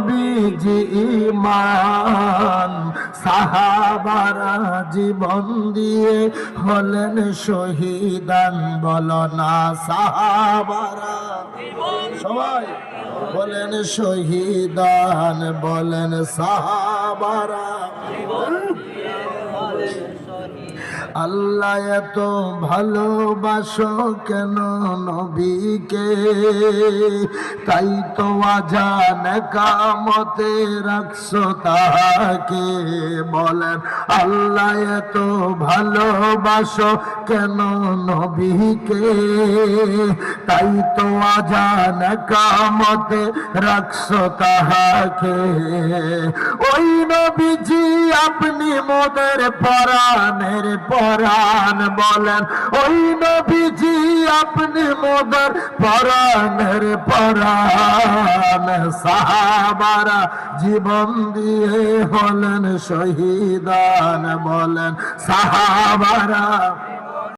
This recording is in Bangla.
নবীজি ঈমান, সাহাবারা জীবন দিয়ে হলেন শহীদান। বলো না সাহাবারা, সবাই বলেন শহীদান, বলেন সাহাবারা। আল্লাহ এত ভালোবাসো কেন নবীকে, তাই তো আজান কামতে রাখছো তাকে। বলেন আল্লাহ এত ভালোবাসো কেন নবীকে, তাই তো আজান কামতে রাখছো তাহাকে। ওই নবীজি আপনি মোদের পরাণের পরাণ। বলেন ওই নবীজি আপনি মোদের পরাণের পরাণ। সাহাবারা জীবন দিয়ে হলেন শহীদান। বলেন সাহাবারা